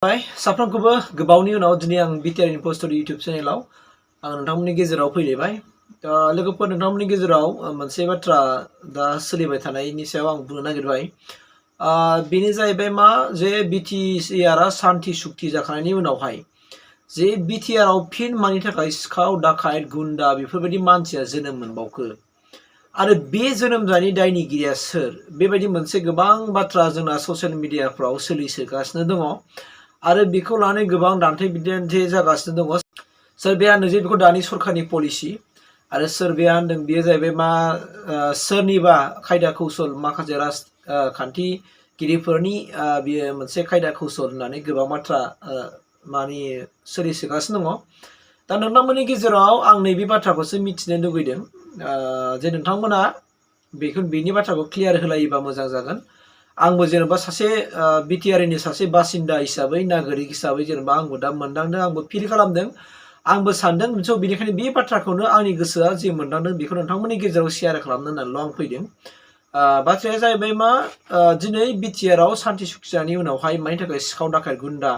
Hai, साफ्रोमखौबो गोबावनि उनाव दिनै आं बिटिआर इनपस्टर इउटिउब चेनेलाव आं नोंथांमोननि गेजेराव फैलायबाय। लोगोफोर नोंथांमोननि गेजेराव मोनसे बाथ्रा दा सोलिबाय थानायनि सायाव आं बुंनो नागिरबाय। बेनो जाहैबाय मा जे बिटिआरआ सान्थि सुक्ति जाखांनायनि उनावहाय जे बिटिआरआव फिन मानि थाखाय सिखाव दाखायत गुन्दा बेफोरबायदि मानसिया जोनोम मोनबावखो आरो बे जोनोम जानायनि दायनिगिरिया सोर बेबायदि मोनसे गोबां बाथ्रा जोंना ससियेल मिडियाफ्राव सोलिगासिनो दङ आरो बेखौ लानानै गोबां दान्थे बिदान्थे जागासिनो दङ। सोरबाया होनदों जे बेखौ दानि सरखारनि पलिसि आरो सोरबाया होनदों बेयो जाहैबाय मा सोरनिबा खायदा कौशल माखासे राजखान्थिगिरिफोरनि बेयो मोनसे खायदा कौशल होननानै गोबां बाथ्रा माने सोलिगासिनो दङ। दा नोंथांमोननि गेजेराव आं नैबे बाथ्राखौसो मिथिनो लुगैदों जे नोंथांमोना बेनि बाथ्राखौ क्लियार होलायोबा मोजां जागोन। आंबो जेनेबा सासे बिटिआरनि सासे बासिन्दा हिसाबै नागरिक हिसाबै जेनेबा आंबो दा मोनदांदों आंबो फिल खालामदों आंबो सानदों स' बेनिखायनो बे बाथ्राखौनो आंनि गोसोआ जे मोनदांदों बेखौ नोंथांमोननि गेजेराव शेयार खालामनो होननानैल' आं फैदों। बाथ्राया जाहैबाय मा दिनै बिटिआरआव सान्थि सुक्तिनि उनावहाय मानि थाखाय सिखाव दाखायत गुन्दा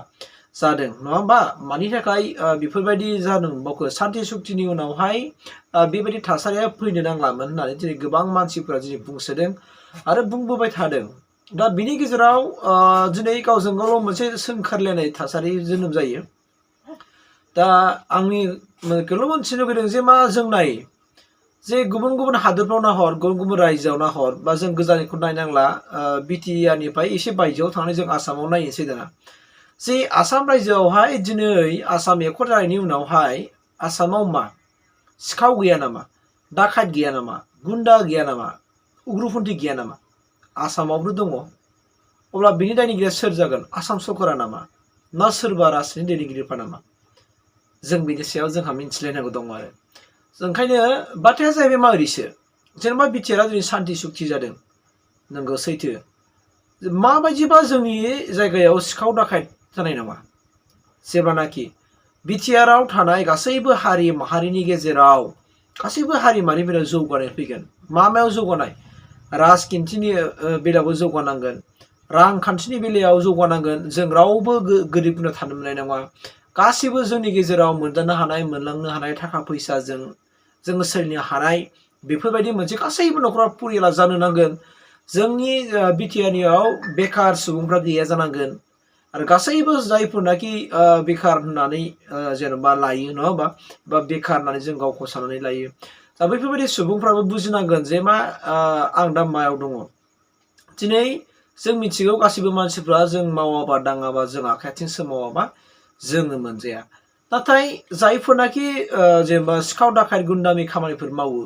जादों नङा होमबा मानि थाखाय बेफोरबायदि जादों बावखो सान्थि सुक्तिनि उनावहाय बेबायदि थासारिया फैनो नांलामोन होननानै दिनै गोबां मानसिफोरा दिनै बुंसोदों आरो बुंबोबाय थादों। दा बिनि गेजेराव दिनै गावजों गावल' मोनसे सोंखारलायनाय थासारि जोनोम जायो। दा आंनिखौल' मोनथिनो लुगैदों जे मा जों नाय जे गुबुन गुबुन हादोरफ्राव नाहर गुबुन गुबुन रायजोआव नाहर बा जों गोजाननिखौ नायनांला बिटिआरनिफ्राय एसे बायजोआव थांनानै जों आसामाव नायनोसै दाना जे आसाम रायजोआवहाय दिनै आसाम एकर्ड जानायनि उनावहाय आसामाव मा सिखाव गैया नामा दाखायत गैया नामा गुन्दा गैया नामा उग्रपन्थी गैया नामा आसामावबो दङ। अब्ला बिनि दायनिगिरिया सोर जागोन आसाम सरकारा नामा ना सोरबा राजनीति दैदेनगिरिफ्रा नामा जों बिनि सायाव जोंहा मिथिलायनांगौ दङ आरो ओंखायनो बाथ्राया जाहैबाय माबोरैसो जेनेबा बिटिआरआ दिनै सान्थि सुक्ति जादों नोंगौ सैथो माबायदिबा जोंनि जायगायाव सिखाव दाखायत जानाय नङा जेब्लानाखि बिटिआरआव थानाय गासैबो हारि माहारिनि गेजेराव गासैबो हारि माहारिफोरा जौगानाय फैगोन मायाव जौगानाय राजखान्थिनि बेलायावबो जौगानांगोन रांखान्थिनि बेलायाव जौगानांगोन जों रावबो गोरिब गुन्द्रा थानो मोननाय नङा गासैबो जोंनि गेजेराव मोनदांनो हानाय मोनलांनो हानाय थाखा फैसाजों जोङो सोलिनो हानाय बेफोरबायदि मोनसे गासैबो न'खरा परियाला जानो नांगोन। जोंनि बिटिआरनियाव बेकार सुबुंफ्रा गैया जानांगोन आरो गासैबो जायफोरनाखि बेकार होननानै जेनेबा लायो नङा होमबा बा बेकार होननानै जों गावखौ साननानै लायो दा बैफोरबायदि सुबुंफ्राबो बुजिनांगोन जे मा आं दा मायाव दङ। दिनै जों मिथिगौ गासैबो मानसिफ्रा जों मावाबा दाङाबा जों आखाइ आथिं सोमावाबा जोङो मोनजाया नाथाय जायफोरनाखि जेनेबा सिखाव दाखायत गुन्दामि खामानिफोर मावो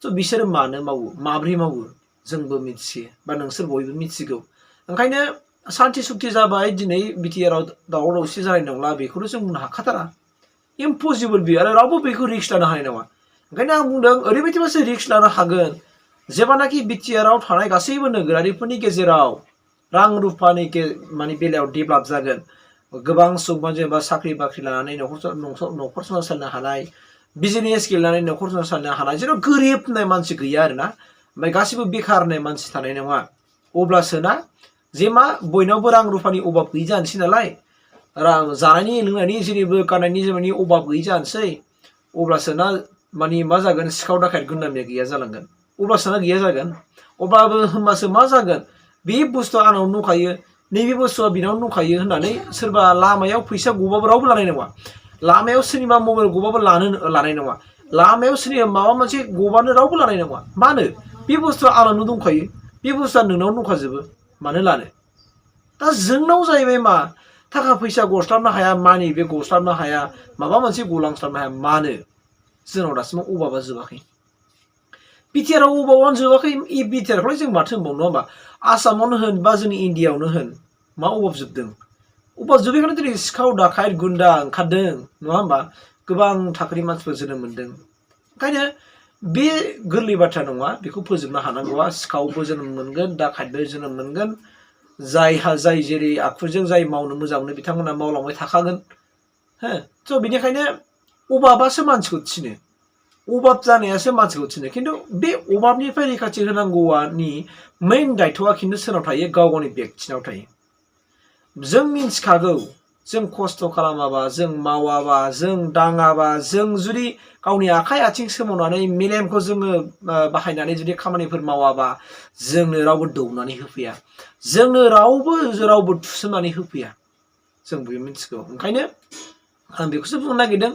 थ' बिसोरो मानो मावो माब्रै मावो जोंबो मिथियो बा नोंसोर बयबो मिथिगौ। ओंखायनो सान्थि सुक्ति जाबाय दिनै बिटिआरआव दावराव दावसि जानाय नंला बेखौथ' जों बुंनो हाखाथारा इम्पसिबोल बियो आरो रावबो बेखौ रिक्स लानो हानाय नङा। ओंखायनो आं बुंदों ओरैबायदिबासो रिक्स लानो हागोन जेब्लानाखि बिटिआरआव थानाय गासैबो नोगोरारिफोरनि गेजेराव रां रुफानि माने बेलायाव डेभेलप जागोन गोबां सुबुङा जेनेबा साख्रि बाख्रि लानानै न'खर संसार सालायनो हानाय बिजनेस गेलेनानै न'खर संसार सालायनो हानाय जेराव गोरिब होननाय मानसि गैया आरोना ओमफ्राय गासिबो बेकार होननाय मानसि थानाय नङा अब्लासो ना जे मा बयनावबो रां रुफानि अभाब गैयि जानोसै नालाय जानायनि लोंनायनि जेनिबो गाननायनि जोमनायनि अभाब गैयि जानोसै अब्लासो ना माने मा जागोन सिखाव दाखायत गुन्दामिया गैया जालांगोन अब्लासो ना गैया जागोन अब्लाबो होमबासो मा जागोन बे बुस्थुआ आंनाव दंखायो नैबे बुस्थुआ बिनाव दंखायो होननानै सोरबा लामायाव फैसा गबाबो रावबो लानाय नङा लामायाव सोरनिबा मबाइल गबाबो लानाय नङा लामायाव सोरनिबा माबा मोनसे गबानो रावबो लानाय नङा मानो बे बुस्थुआ आंनावनो दंखायो बे बुस्थुआ नोंनाव दंखाजोबो मानो लानो। दा जोंनाव जाहैबाय मा थाखा फैसा गस्लाबनो हाया मानि बे गस्लाबनो हाया माबा मोनसे गलांस्लाबनो हाया मानो जोंनाव दासिमाव अभाबा जोबाखै बिटिआरआव अभाबानो जोबाखै बिटिआरखौलाय जों माथो होनबावनो नङा होमबा आसामावनो होन बा जोंनि इण्डियाआवनो होन मा अभाब जोबदों अभाब जोबैखायनो दिनै सिखाव दाखायत गुन्दा ओंखारदों नङा होमबा गोबां थाखोनि मानसिफोर जोनोम मोनदों। ओंखायनो बे गोरलै बाथ्रा नङा बेखौ फोजोबनो हानांगौआ सिखावबो जोनोम मोनगोन दाखायतबो जोनोम मोनगोन जायहा जाय जेरै आखुजों जाय मावनो मोजां मोनो बिथांमोना मावलांबाय थाखागोन हो थ' बेनिखायनो अभाबासो मानसिखौ थिनो अभाब जानायासो मानसिखौ थिनो खिन्थु बे अभाबनिफ्राय रैखाथि होनांगौआनि मेइन दायथ'आ खिन्थु सोरनाव थायो गाव गावनि बेक्तिनाव थायो। जों मिन्थिखागौ जों खस्थ' खालामाबा जों मावाबा जों दाङाबा जों जुदि गावनि आखाइ आथिं सोमावनानै मेलेमखौ जोङो बाहायनानै जुदि खामानिफोर मावाबा जोंनो रावबो दौनानै होफैया जोंनो रावबो थुसोमनानै होफैया जों बयबो मिथिगौ ओंखायनो आं बेखौसो बुंनो नागिरदों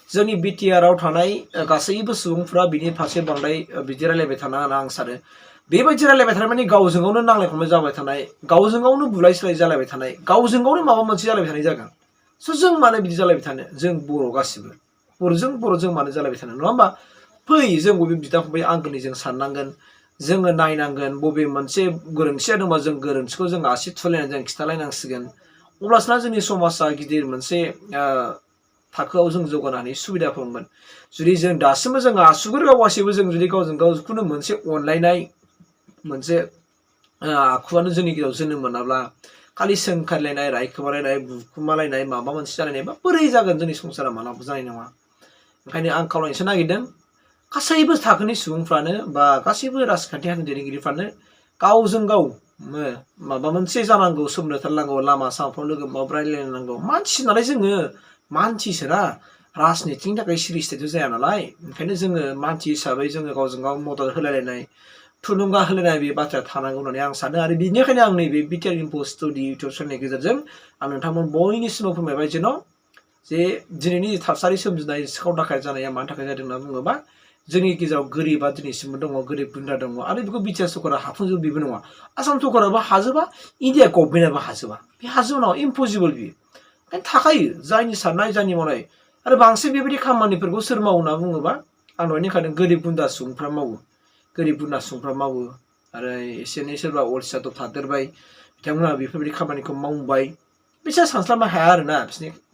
जोंनि बिटिआरआव थानाय गासैबो सुबुंफ्रा बिनि फारसे बांद्राय बिदि रायलायबाय थानाङा होनना आं सानो बेबायदि रायलायबाय थानाय माने गावजों गावनो नांलाय खमलाय जाबाय थानाय गावजों गावनो बुलाय सोलाय जालायबाय थानाय गावजों गावनो माबा मोनसे जालायबाय थानाय जागोन स' जों मानो बिदि जालायबाय थानो जों बर' गासिबो बर'जों मानो जालायबाय थानो नङा होमबा फै जों बबे बिदा फंबाय आंगोनि जों साननांगोन जोङो नायनांगोन बबे मोनसे गोरोन्थि जादोंबा जों गोरोन्थिखौ जों आसि थुलायनानै जों खिथालायनांसिगोन अब्लासो जोंनि समाजा गिदिर मोनसे थाखोआव जों जौगानानै सुबिदाखौ मोनगोन जुदि जों दासिमबो जों आसुगुर गावगासिबो जों जुदि गावजों गावखौनो मोनसे अनलायनाय मोनसे आखुआनो जोंनि गेजेराव जोनोम मोनाब्ला खालि सोंखारलायनाय रायखोमालायनाय बुखुमालायनाय माबा मोनसे जालायनाय बा बोरै जागोन जोंनि संसारा मालाबा जानाय नङा ओंखायनो आं खावलायनोसो नागिरदों गासैबो थाखोनि सुबुंफ्रानो बा गासैबो राजखान्थि हान्जा दैदेनगिरिफ्रानो गावजों गाव माबा मोनसे जानांगौ सोमोन्दोथारनांगौ लामा सामाफ्राव लोगो माबा रायलायनांगौ मानसि नालाय जोङो मानसिसोना राजनितिनि थाखाय सिरि सिथायथ' जाया नालाय ओंखायनो जोङो मानसि हिसाबै जोङो गावजों गाव मदद होलायलायनाय थुलुंगा होलायनाय बे बाथ्राया थानांगौ होननानै आं सानो आरो बेनिखायनो आं नैबे बिटिआर इनफो स्टुडि इउटुब चेनेलनि गेजेरजों आं नोंथांमोन बयनिसिमाव फोरमायबाय जेन' जे दिनैनि थासारि सोमजिनाय सिखाव दाखायत जानाया मानि थाखाय जादों होनना बुङोबा जोंनि गेजेराव गोरिबा दिनैसिमबो दङ गोरिब गुन्द्रा दङ आरो बेखौ बिटिआर सरकारा हाफुंजोबो बेबो नङा आसाम सरकाराबो हाजोबा इन्डिया गभर्नमेन्टआबो हाजोबा बे हाजोबा नङा इम्पसिबल बियो ओंखायनो थाखायो जायनि साननाय जायनि मावनाय आरो बांसिन बेबायदि खामानिफोरखौ सोर मावो होनना बुङोबा आं दहाय होनखादों गोरिब गुन्द्रा सुबुंफ्रा मावो आरो एसे एनै सोरबा अलसियाथ' थादेरबाय बिथांमोनहा बेफोरबायदि खामानिखौ मावबाय बिसोर सानस्लाबनो हाया आरोना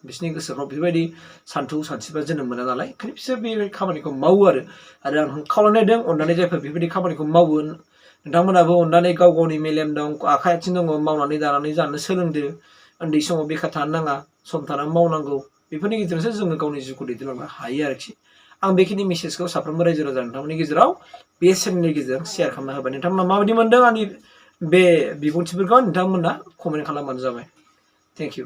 बिसोरनि गोसोफ्राव बेफोरबायदि सान्थौ सानस्रिफ्रा जोनोम मोना नालाय ओंखायनो बिसोर बे खामानिखौ मावो आरो आं खावलायनायदों अननानै जायफोर बेफोरबायदि खामानिखौ मावो नोंथांमोनाबो अननानै गाव गावनि मेलेम दं आखाइ आथिं दङ मावनानै दानानै जानो सोलोंदो उन्दै समाव बेखार थानो नाङा सम थानानै मावनांगौ बेफोरनि गेजेरजोंसो जोङो गावनि जिउखौ दैदेनलांनो हायो आरोखि आं बेखिनि मेसेजखौ साफ्रोमबो रायजो राजा नोंथांमोननि गेजेराव बे चेनेलनि गेजेरजों शेयार खालामना होबाय नोंथांमोना माबायदि मोनदों आंनि बे बिबुंथिफोरखौ नोंथांमोना कमेन्ट खालामबानो जाबाय थेंक इउ